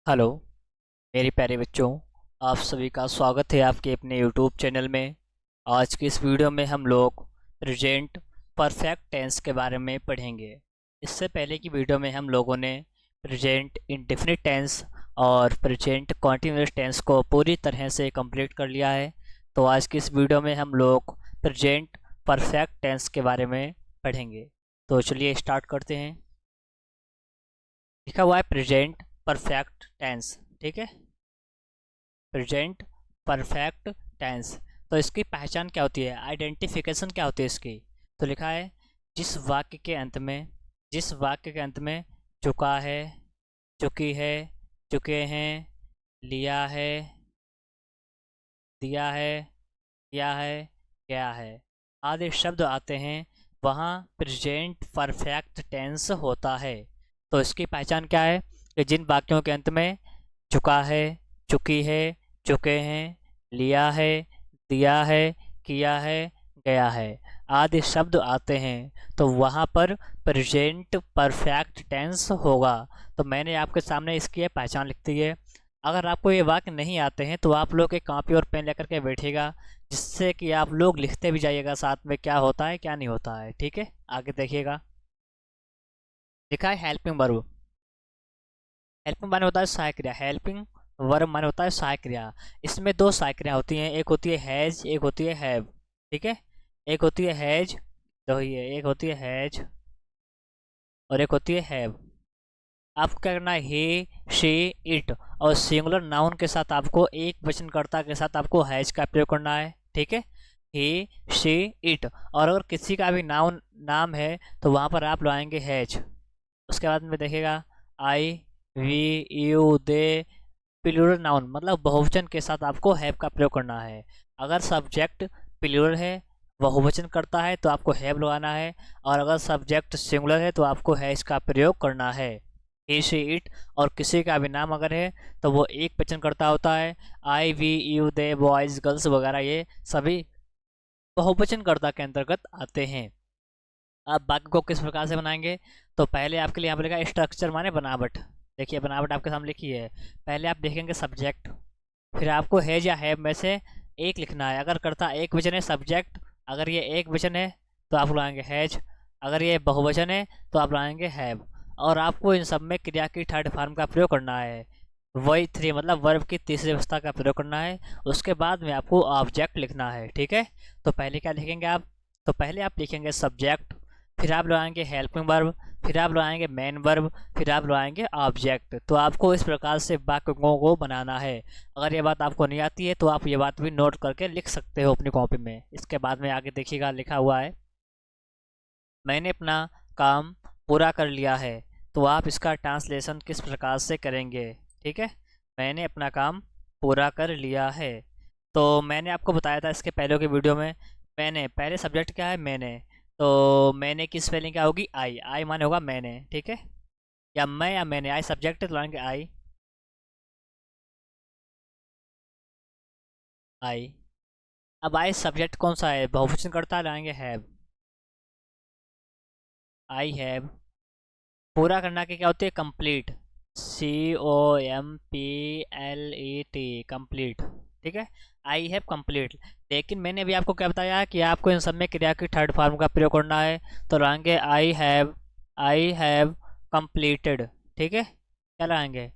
Hello मेरे प्यारे बच्चों, आप सभी का स्वागत है आपके अपने यूट्यूब चैनल में। आज की इस वीडियो में हम लोग प्रेजेंट परफेक्ट टेंस के बारे में पढ़ेंगे। इससे पहले की वीडियो में हम लोगों ने प्रेजेंट इंडेफिनिट टेंस और प्रेजेंट कॉन्टिन्यूअस टेंस को पूरी तरह से कंप्लीट कर लिया है। तो आज की इस वीडियो में हम लोग प्रेजेंट परफेक्ट टेंस के बारे में पढ़ेंगे। तो चलिए स्टार्ट करते हैं। लिखा हुआ है प्रेजेंट परफेक्ट टेंस, ठीक है। प्रेजेंट परफेक्ट टेंस, तो इसकी पहचान क्या होती है, आइडेंटिफिकेशन क्या होती है इसकी। तो लिखा है जिस वाक्य के अंत में चुका है, चुकी है, चुके हैं, लिया है, दिया है, किया है, गया है आदि शब्द आते हैं, वहाँ प्रेजेंट परफेक्ट टेंस होता है। तो इसकी पहचान क्या है कि जिन वाक्यों के अंत में चुका है, चुकी है, चुके हैं, लिया है, दिया है, किया है, गया है आदि शब्द आते हैं, तो वहाँ पर प्रेजेंट परफेक्ट टेंस होगा। तो मैंने आपके सामने इसकी पहचान लिख दी है। अगर आपको ये वाक्य नहीं आते हैं तो आप लोग एक कॉपी और पेन लेकर के बैठिएगा, जिससे कि आप लोग लिखते भी जाइएगा साथ में क्या होता है क्या नहीं होता है, ठीक है। आगे देखिएगा, लिखा है हेल्पिंग वर्ब। हेल्पिंग माने होता है सहायक क्रिया, हेल्पिंग वर्ब माने होता है सहायक क्रिया। इसमें दो सहायक क्रिया होती हैं, एक होती है हैज, एक होती है हैव, ठीक है। एक होती है हैज, दो ही है, एक होती है हैज और एक होती है हैव। आपको क्या करना है, ही, शी, इट और सिंगुलर नाउन के साथ आपको एक वचनकर्ता के साथ आपको हैज का प्रयोग करना है, ठीक है। ही, शी, इट। और अगर किसी का भी नाउन नाम है तो वहाँ पर आप लगाएंगे हैज। उसके बाद में देखिएगा I, we, you, they, plural noun मतलब बहुवचन के साथ आपको हैव का प्रयोग करना है। अगर सब्जेक्ट प्लूरल है, बहुवचन करता है, तो आपको हैव लगाना है। और अगर सब्जेक्ट सिंगुलर है तो आपको हैज का प्रयोग करना है। ही, शी, इट और किसी का भी नाम अगर है तो वो एक वचन करता होता है। I, we, you, they, boys, girls वगैरह ये सभी बहुवचन कर्ता के अंतर्गत आते हैं। अब वाक्य को किस प्रकार से बनाएंगे, तो पहले आपके लिए यहाँ पर लिखा स्ट्रक्चर माने बनावट। देखिए बनावट आपके सामने लिखी है। पहले आप देखेंगे सब्जेक्ट, फिर आपको हैज या हैव में से एक लिखना है। अगर कर्ता एक वचन है सब्जेक्ट, अगर ये एक वचन है तो आप लगाएंगे हैज, अगर ये बहुवचन है तो आप लगाएंगे हैव। और आपको इन सब में क्रिया की थर्ड फॉर्म का प्रयोग करना है, वही थ्री मतलब वर्ब की तीसरी अवस्था का प्रयोग करना है। उसके बाद में आपको ऑब्जेक्ट लिखना है, ठीक है। तो पहले क्या लिखेंगे आप, तो पहले आप लिखेंगे सब्जेक्ट, फिर आप लगाएंगे हेल्पिंग वर्ब, फिर आप लगाएंगे मेन वर्ब, फिर आप लगाएंगे ऑब्जेक्ट। तो आपको इस प्रकार से वाक्यों को बनाना है। अगर ये बात आपको नहीं आती है तो आप ये बात भी नोट करके लिख सकते हो अपनी कॉपी में। इसके बाद में आगे देखिएगा, लिखा हुआ है मैंने अपना काम पूरा कर लिया है। तो आप इसका ट्रांसलेशन किस प्रकार से करेंगे, ठीक है। मैंने अपना काम पूरा कर लिया है। तो मैंने आपको बताया था इसके पहले की वीडियो में, मैंने पहले सब्जेक्ट क्या है मैंने, तो मैंने की स्पेलिंग क्या होगी आई, आई माने होगा मैंने, ठीक है। या मैं या मैंने, आई सब्जेक्ट है तो लाएंगे आई, आई। अब आई सब्जेक्ट कौन सा है, बहुवचन करता है, लाएंगे हैव, आई हैव। पूरा करना की क्या होती है कंप्लीट, COMPLET कंप्लीट, ठीक है। I have complete. लेकिन मैंने अभी आपको क्या बताया कि आपको इन सब में क्रिया की थर्ड फॉर्म का प्रयोग करना है, तो लगाएंगे आई हैव कंप्लीटेड, ठीक है। क्या लगाएंगे,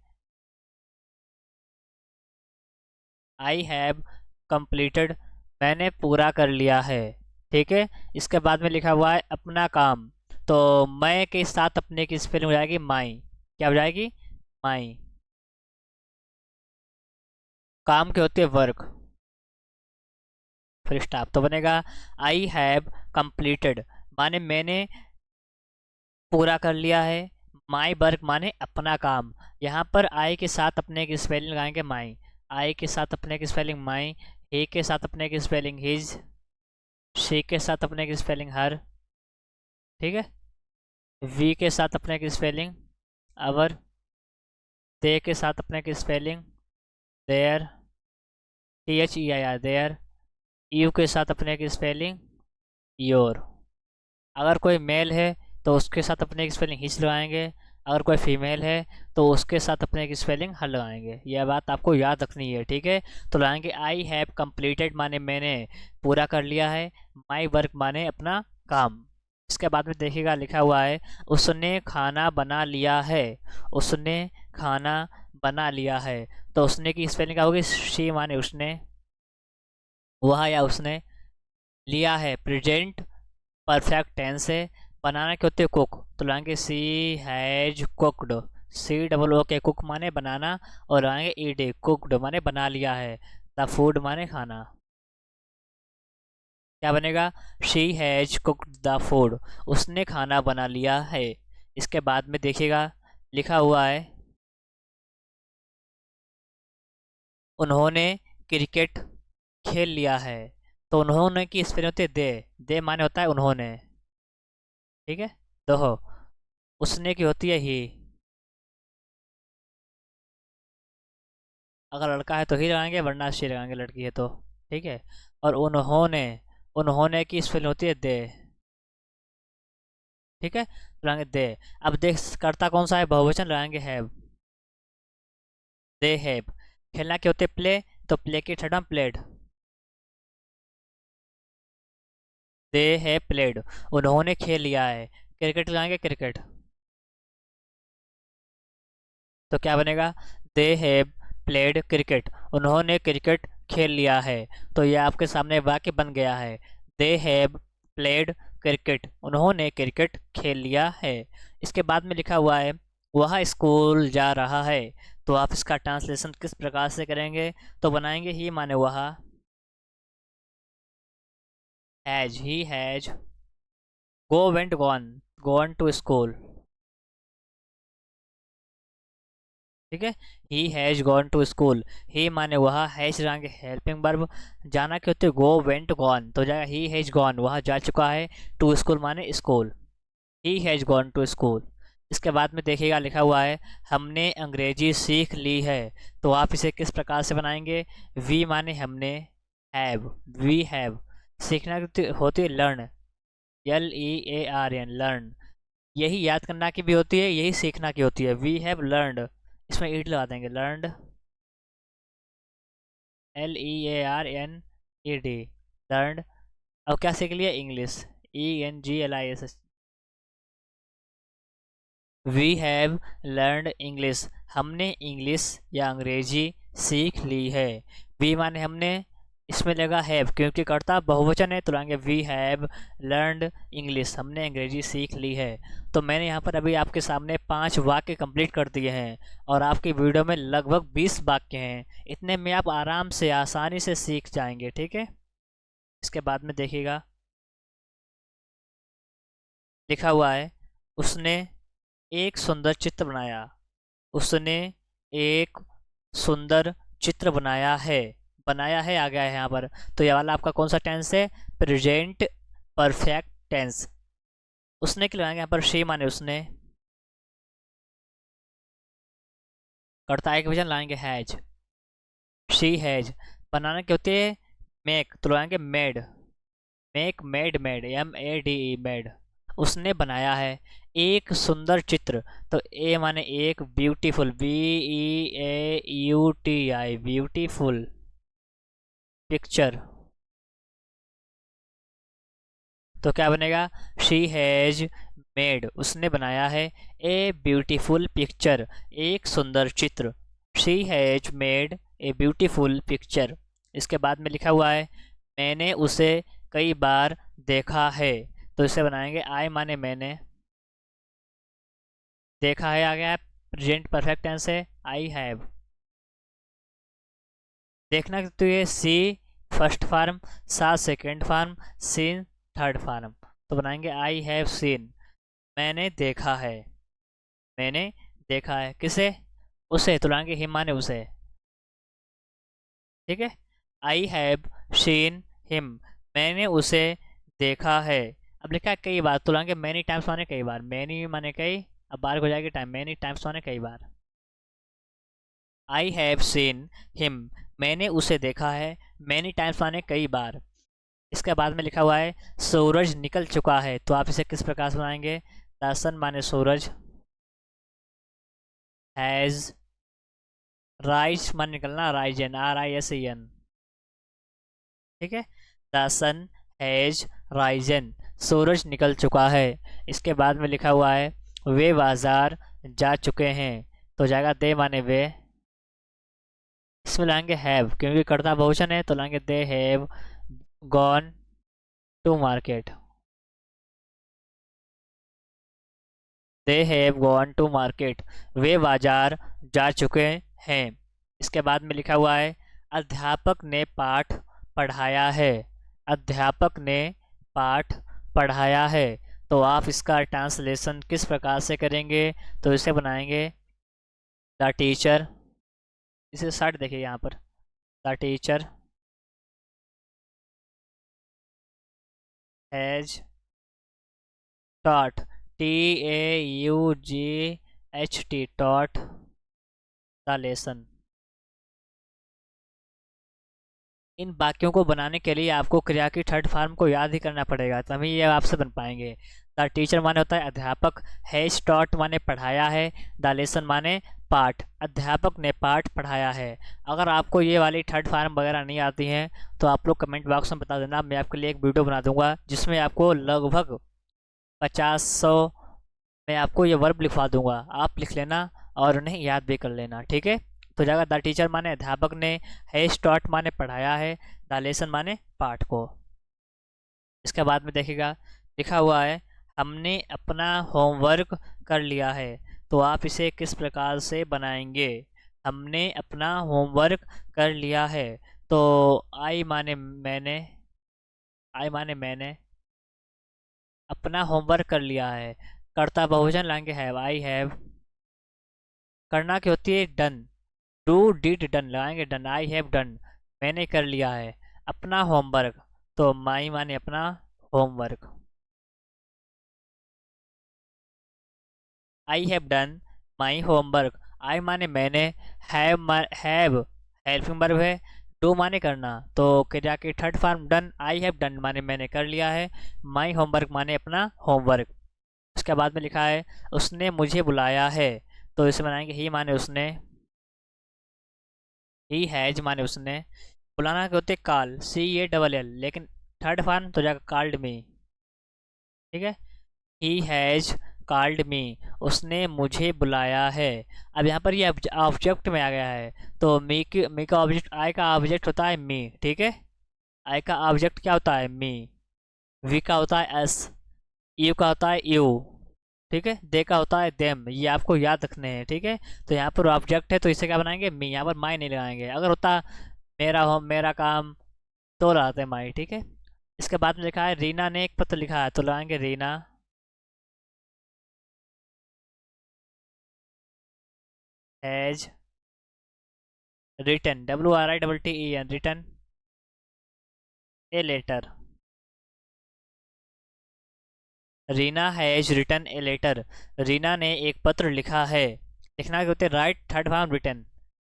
आई हैव कंप्लीटेड, मैंने पूरा कर लिया है, ठीक है। इसके बाद में लिखा हुआ है अपना काम, तो मैं के साथ अपने की स्पेलिंग हो जाएगी माई, क्या हो जाएगी माई। काम की होती है वर्क, फिर स्टॉप, तो बनेगा आई हैव कंप्लीटेड माने मैंने पूरा कर लिया है, माई वर्क माने अपना काम। यहाँ पर आई के साथ अपने की स्पेलिंग लगाएंगे माई, आई के साथ अपने की स्पेलिंग माई, ही के साथ अपने की स्पेलिंग हिज, शी के साथ अपने की स्पेलिंग हर, ठीक है। वी के साथ अपने की स्पेलिंग अवर, दे के साथ अपने की स्पेलिंग देयर, THEIR देयर। यू के साथ अपने की स्पेलिंग योर। अगर कोई मेल है तो उसके साथ अपने की स्पेलिंग हिच लगाएंगे, अगर कोई फीमेल है तो उसके साथ अपने की स्पेलिंग हर लगाएंगे, यह बात आपको याद रखनी है, ठीक है। तो लगाएंगे आई हैव कंप्लीटेड माने मैंने पूरा कर लिया है, माई वर्क माने अपना काम। इसके बाद में देखिएगा लिखा हुआ है उसने खाना बना लिया है, उसने खाना बना लिया है। तो उसने की स्पेलिंग क्या होगी, शी माने उसने, वह या उसने, लिया है प्रेजेंट परफेक्ट टेंस है, बनाना क्या होते हैं कुक, तो लगाएंगे she has cooked, C double O K cook माने बनाना, और लगाएंगे ई डे कुकड माने बना लिया है, द फूड माने खाना। क्या बनेगा, she has cooked the food, उसने खाना बना लिया है। इसके बाद में देखिएगा लिखा हुआ है उन्होंने क्रिकेट खेल लिया है। तो उन्होंने की स्पेलिंग होती है दे माने होता है उन्होंने, ठीक है। देखो उसने की होती है ही, अगर लड़का है तो ही लगाएंगे वरना शी लगाएंगे लड़की है तो, ठीक है। और उन्होंने, उन्होंने की स्पेलिंग होती है दे, ठीक है, तो लगाएंगे दे। अब देख करता कौन सा है, बहुवचन, लगाएंगे हैव, दे हैव। खेलना क्या होते हैं प्ले, तो प्ले की third played, they have played, उन्होंने खेल लिया है। क्रिकेट लगाएंगे क्रिकेट, तो क्या बनेगा, दे हैव प्लेड क्रिकेट, उन्होंने क्रिकेट खेल लिया है। तो ये आपके सामने वाक्य बन गया है, दे हैव प्लेड क्रिकेट, उन्होंने क्रिकेट खेल लिया है। इसके बाद में लिखा हुआ है वह स्कूल जा रहा है। तो आप इसका ट्रांसलेशन किस प्रकार से करेंगे, तो बनाएंगे ही माने वह, has he has, go went gone to school, ठीक है। He has gone to school, he माने वह, हैज रहेंगे हेल्पिंग वर्ब, जाना क्या होते गो वेंट गॉन, तो जाएगा ही हैज गॉन, वह जा चुका है, टू स्कूल माने school, he has gone to school. इसके बाद में देखिएगा लिखा हुआ है हमने अंग्रेजी सीख ली है। तो आप इसे किस प्रकार से बनाएंगे, वी माने हमने, हैव वी हैव, सीखना होती है learn, L E A R N learn, यही याद करना की भी होती है, यही सीखना की होती है, वी हैव लर्नड, इसमें ईड लगा देंगे learned, L E A R N E D learned. अब क्या सीख लिया, English, E N G L I S, we have learned English, हमने इंग्लिश या अंग्रेजी सीख ली है। वी माने हमने, इसमें लगा हैव क्योंकि कर्ता बहुवचन है, तो लाएंगे वी हैव लर्नड इंग्लिश, हमने अंग्रेजी सीख ली है। तो मैंने यहाँ पर अभी आपके सामने 5 वाक्य कंप्लीट कर दिए हैं, और आपकी वीडियो में लगभग 20 वाक्य हैं, इतने में आप आराम से आसानी से सीख जाएंगे, ठीक है। इसके बाद में देखिएगा लिखा हुआ है उसने एक सुंदर चित्र बनाया, उसने एक सुंदर चित्र बनाया है आ गया है यहाँ पर। तो यह वाला आपका कौन सा टेंस है, प्रेजेंट परफेक्ट टेंस। उसने के लगाएंगे यहाँ पर शी माने उसने, कर्ता एक वचन लाएंगे हैज, शी हैज। बनाना क्या होती है मेक, तो लगाएंगे made, make made made M A D E made, उसने बनाया है एक सुंदर चित्र। तो ए माने एक, beautiful B E A U T I beautiful, picture, तो क्या बनेगा, शी हैज मेड, उसने बनाया है, ए ब्यूटीफुल पिक्चर, एक सुंदर चित्र, she has made a beautiful picture. इसके बाद में लिखा हुआ है मैंने उसे कई बार देखा है। तो इसे बनाएंगे आई माने मैंने, देखा है आ गया है, प्रेजेंट परफेक्ट टेंस है, आई हैव। देखना तो ये see first form, saw second form, seen third form. तो बनाएंगे आई हैव सीन, मैंने देखा है, मैंने देखा है किसे, उसे, तो लाएंगे हिम माने उसे, ठीक है। आई हैव सीन हिम, मैंने उसे देखा है। अब लिखा है कई बार, तो लाएंगे मैनी टाइम्स माने कई बार, मैनी माने कई, अब बार हो जाएगी टाइम, मैनी टाइम्स माने कई बार। आई हैव सीन हिम, मैंने उसे देखा है, मैनी टाइम्स माने कई बार। इसके बाद में लिखा हुआ है सूरज निकल चुका है। तो आप इसे किस प्रकार से बनाएंगे, द सन माने सूरज, हैज़, राइज मान निकलना, राइजन, RISEN, ठीक है। द सन हैज राइजन, सूरज निकल चुका है। इसके बाद में लिखा हुआ है वे बाजार जा चुके हैं, तो जाएगा दे माने वे, इसमें लाएंगे हैव क्योंकि कर्ता बहुवचन है, तो लाएंगे they have gone to market, they have gone to market, वे बाजार जा चुके हैं। इसके बाद में लिखा हुआ है अध्यापक ने पाठ पढ़ाया है, अध्यापक ने पाठ पढ़ाया है। तो आप इसका ट्रांसलेशन किस प्रकार से करेंगे, तो इसे बनाएंगे द टीचर, इसे शर्ट देखिए यहाँ पर, the teacher has taught, TAUGHT, taught the lesson. इन वाक्यों को बनाने के लिए आपको क्रिया की थर्ड फॉर्म को याद ही करना पड़ेगा, तभी ये आपसे बन पाएंगे। द टीचर माने होता है अध्यापक, हैज टॉट माने पढ़ाया है, द लेसन माने पाठ, अध्यापक ने पाठ पढ़ाया है। अगर आपको ये वाली थर्ड फॉर्म वगैरह नहीं आती हैं तो आप लोग कमेंट बॉक्स में बता देना, मैं आपके लिए एक वीडियो बना दूंगा जिसमें आपको लगभग 50-100 मैं आपको ये वर्ब लिखवा दूंगा, आप लिख लेना और उन्हें याद भी कर लेना, ठीक है। तो जाएगा द टीचर माने अध्यापक ने, हैज टॉट माने पढ़ाया है, द लेसन माने पाठ को। इसके बाद में देखिएगा लिखा हुआ है हमने अपना होमवर्क कर लिया है, तो आप इसे किस प्रकार से बनाएंगे, हमने अपना होमवर्क कर लिया है, तो आई माने मैंने, आई माने मैंने अपना होमवर्क कर लिया है, कर्ता बहुवचन लाएंगे हैव, आई हैव, करना की होती है डन, डू डिड डन लगाएंगे डन, आई हैव डन, मैंने कर लिया है अपना होमवर्क, तो माई माने अपना homework, I have done my homework, I माने मैंने, हैव हेल्पिंग वर्ब है, डू माने करना, तो क्रिया की third form done, I have done माने मैंने कर लिया है, माई होमवर्क माने अपना होमवर्क। उसके बाद में लिखा है उसने मुझे बुलाया है, तो इसे बनाएंगे ही माने उसने, ही हैज माने उसने, बुलाना के होते कॉल, CALL, लेकिन थर्ड फॉर्म तो जाएगा कॉल्ड मी, ठीक है। ही हैज कॉल्ड मी, उसने मुझे बुलाया है। अब यहाँ पर ये ऑब्जेक्ट में आ गया है, तो मी का ऑब्जेक्ट, आई का ऑब्जेक्ट होता है मी, ठीक है। आई का ऑब्जेक्ट क्या होता है मी, वी का होता है एस, यू का होता है यू, ठीक है, दे का होता है देम, ये आपको याद रखने हैं, ठीक है। तो यहाँ पर ऑब्जेक्ट है तो इसे क्या बनाएंगे मी, यहाँ पर माई नहीं लगाएंगे, अगर होता मेरा होम मेरा काम तो लगाते हैं माई, ठीक है। इसके बाद में लिखा है रीना ने एक पत्र लिखा है, तो लगाएंगे Reena has written, WRITTEN, written a letter, Reena has written a letter, Reena ने एक पत्र लिखा है, लिखना के होते write third form written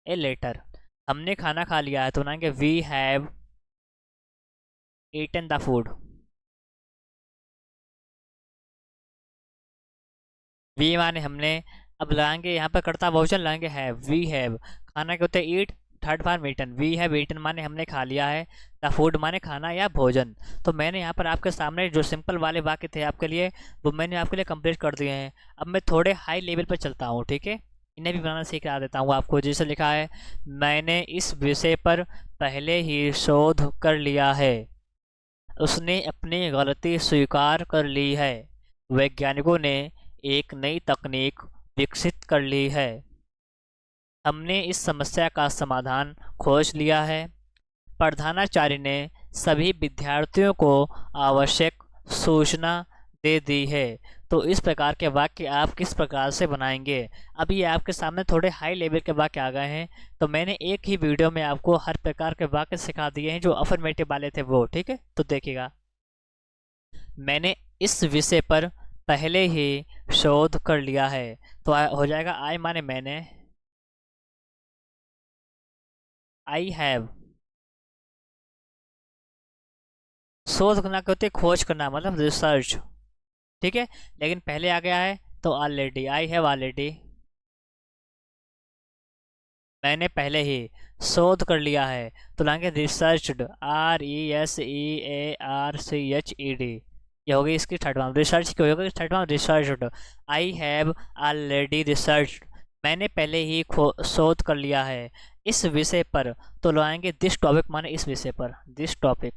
a letter. हमने खाना खा लिया है, तो बनाएंगे we have eaten the food, we माने हमने, अब लगाएंगे यहाँ पर कर्ता बहुवचन लाएंगे हैव, वी हैव, खाना के होते eat, third form eaten, we have eaten माने हमने खा लिया है, द फूड माने खाना या भोजन। तो मैंने यहाँ पर आपके सामने जो सिंपल वाले वाक्य थे आपके लिए वो मैंने आपके लिए कंप्लीट कर दिए हैं। अब मैं थोड़े हाई लेवल पर चलता हूँ, ठीक है, इन्हें भी बनाना सिखा देता हूँ आपको। जैसे लिखा है मैंने इस विषय पर पहले ही शोध कर लिया है, उसने अपनी गलती स्वीकार कर ली है, वैज्ञानिकों ने एक नई तकनीक विकसित कर ली है, हमने इस समस्या का समाधान खोज लिया है, प्रधानाचार्य ने सभी विद्यार्थियों को आवश्यक सूचना दे दी है। तो इस प्रकार के वाक्य आप किस प्रकार से बनाएंगे। अभी आपके सामने थोड़े हाई लेवल के वाक्य आ गए हैं, तो मैंने एक ही वीडियो में आपको हर प्रकार के वाक्य सिखा दिए हैं जो अफर्मेटिव वाले थे वो, ठीक है। तो देखिएगा मैंने इस विषय पर पहले ही शोध कर लिया है, तो हो जाएगा आई माने मैंने, आई हैव, शोध करना कहते खोज करना मतलब रिसर्च, ठीक है, लेकिन पहले आ गया है तो ऑलरेडी, आई हैव ऑलरेडी, मैंने पहले ही शोध कर लिया है, तो लाएंगे रिसर्च्ड, RESEARCHED। ये होगी इसकी थर्ड फॉर्म। रिसर्च क्यों होगा? Third form researched. I have already researched, मैंने पहले ही शोध कर लिया है इस विषय पर, तो लाएंगे दिस टॉपिक माने इस विषय पर, this topic.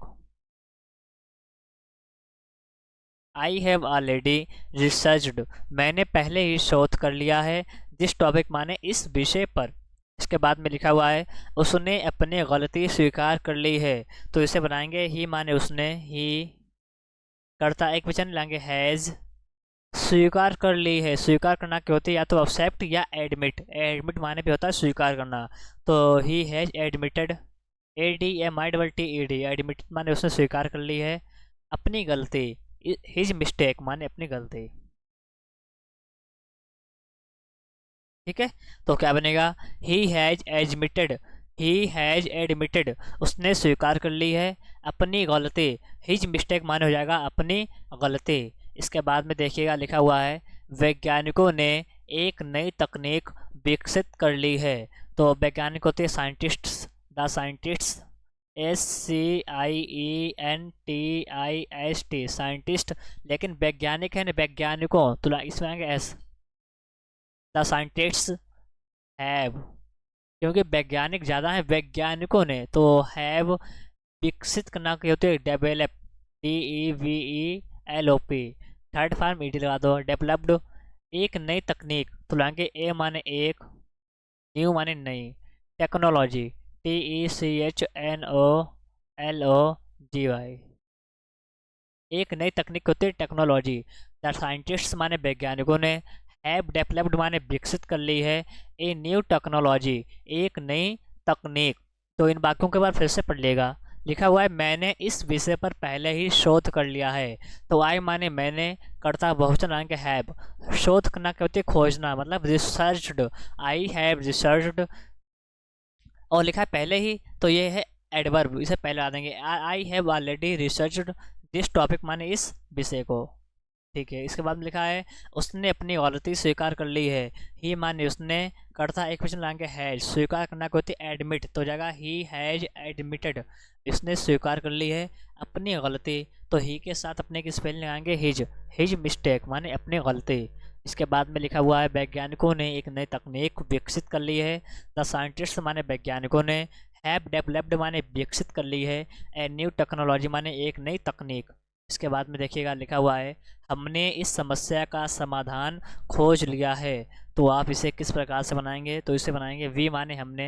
I have already researched, मैंने पहले ही शोध कर लिया है दिस टॉपिक माने इस विषय पर। इसके बाद में लिखा हुआ है उसने अपनी गलती स्वीकार कर ली है, तो इसे बनाएंगे ही माने उसने, ही करता एक वचन लाएंगे हैज़, स्वीकार कर ली है। स्वीकार करना क्या होती है? या तो एक्सेप्ट या एडमिट। एडमिट माने भी होता है स्वीकार करना, तो he has admitted, ADMITTED, admit माने उसने स्वीकार कर ली है अपनी गलती। हिज मिस्टेक माने अपनी गलती। ठीक है, तो क्या बनेगा? He has admitted, he has admitted, उसने स्वीकार कर ली है अपनी गलती। हिज मिस्टेक माने हो जाएगा अपनी गलती। इसके बाद में देखिएगा लिखा हुआ है वैज्ञानिकों ने एक नई तकनीक विकसित कर ली है, तो वैज्ञानिक होते हैं scientists, the scientists, SCIENTIST, scientist. लेकिन वैज्ञानिक है ना वैज्ञानिकों, तो इसमें आएंगे एस, द साइंटिस्ट्स हैव, क्योंकि वैज्ञानिक ज़्यादा हैं वैज्ञानिकों ने, तो हैव विकसित करना की होती है develop, DEVELOP, third form ED लगा दो, डेवलप्ड एक नई तकनीक, तो लाएंगे ए माने एक, न्यू माने नई, टेक्नोलॉजी, TECHNOLOGY, एक नई तकनीक होती है टेक्नोलॉजी। द साइंटिस्ट्स माने वैज्ञानिकों ने, हैव डेवलप्ड माने विकसित कर ली है, ए न्यू टेक्नोलॉजी एक नई तकनीक। तो इन वाक्यों के बाद फिर से पढ़ लेगा। लिखा हुआ है मैंने इस विषय पर पहले ही शोध कर लिया है, तो आई माने मैंने, कर्ता बहुवचन लाएंगे हैव, शोध करना क्या होती है? खोजना, मतलब रिसर्च्ड, आई हैव रिसर्च्ड। और लिखा है पहले ही, तो ये है एडवर्ब, इसे पहले आ देंगे। I have already researched this topic माने इस विषय को। ठीक है, इसके बाद में लिखा है उसने अपनी गलती स्वीकार कर ली है, ही माने उसने, करता एक क्वेश्चन लाएंगे हैज, स्वीकार करना को होती है एडमिट, तो जाएगा ही हैज एडमिटेड, इसने स्वीकार कर ली है अपनी गलती, तो ही के साथ अपने की स्पेलिंग लगाएंगे हिज, हिज मिस्टेक माने अपनी गलती। इसके बाद में लिखा हुआ है वैज्ञानिकों ने एक नई तकनीक विकसित कर ली है, द साइंटिस्ट माने वैज्ञानिकों ने, हैव डेवलप्ड माने विकसित कर ली है, ए न्यू टेक्नोलॉजी माने एक नई तकनीक। इसके बाद में देखिएगा लिखा हुआ है हमने इस समस्या का समाधान खोज लिया है, तो आप इसे किस प्रकार से बनाएंगे? तो इसे बनाएंगे वी माने हमने,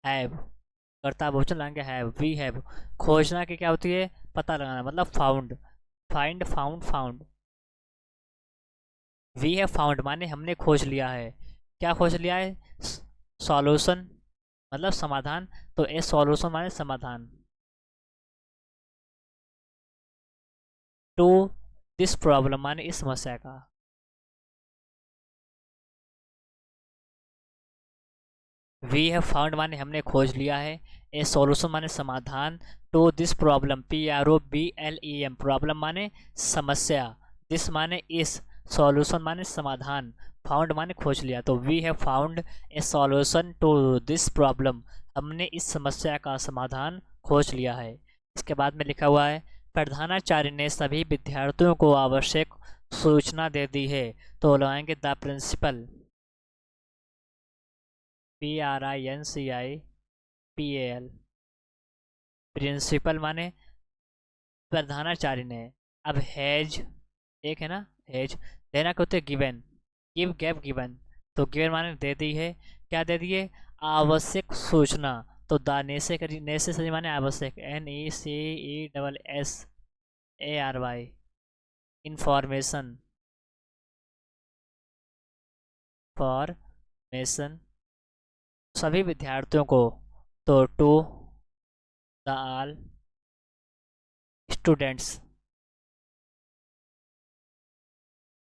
हैव कर्ता बहुवचन लाएंगे हैव, वी हैव, खोजना की क्या होती है? पता लगाना, मतलब found, find, found, found. We have found माने हमने खोज लिया है, क्या खोज लिया है? सॉल्यूशन मतलब समाधान, तो ए सॉल्यूशन माने समाधान, टू दिस प्रॉब्लम माने इस समस्या का। वी हैव फाउंड माने हमने खोज लिया है, ए सॉल्यूशन माने समाधान, to this problem, PROBLEM, problem माने समस्या, दिस माने इस, सॉल्यूशन माने समाधान, फाउंड माने खोज लिया, तो we have found a solution to this problem, हमने इस समस्या का समाधान खोज लिया है। इसके बाद में लिखा हुआ है प्रधानाचार्य ने सभी विद्यार्थियों को आवश्यक सूचना दे दी है, तो लगाएंगे द प्रिंसिपल, PRINCIPAL, प्रिंसिपल माने प्रधानाचार्य ने। अब हैज एक है ना, हैज देना क्या होते हैं? गिवन, गिव, गैव, गिवन, तो गिवन माने दे दी है, क्या दे दिए? आवश्यक सूचना, तो द नेसेसरी माने आवश्यक, NECESSARY, इंफॉर्मेशन, फॉर्मेशन सभी विद्यार्थियों को, तो टू द ऑल स्टूडेंट्स,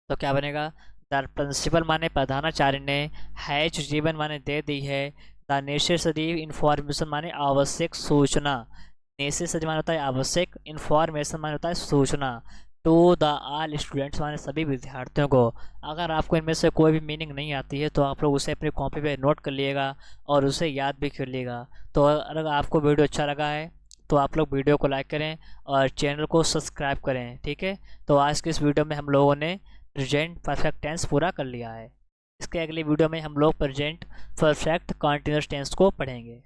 तो क्या बनेगा? द प्रिंसिपल माने प्रधानाचार्य ने, हैज जीवन माने दे दी है, द नेसेसरी इंफॉर्मेशन माने आवश्यक सूचना, नेसेसरी माने होता है आवश्यक, इंफॉर्मेशन माने होता है सूचना, टू द ऑल स्टूडेंट्स माने सभी विद्यार्थियों को। अगर आपको इनमें से कोई भी मीनिंग नहीं आती है तो आप लोग उसे अपनी कॉपी पे नोट कर लिएगा और उसे याद भी कर लिएगा। तो अगर आपको वीडियो अच्छा लगा है तो आप लोग वीडियो को लाइक करें और चैनल को सब्सक्राइब करें, ठीक है। तो आज के इस वीडियो में हम लोगों ने प्रेजेंट परफेक्ट टेंस पूरा कर लिया है। इसके अगली वीडियो में हम लोग प्रेजेंट परफेक्ट कंटीन्यूअस टेंस को पढ़ेंगे।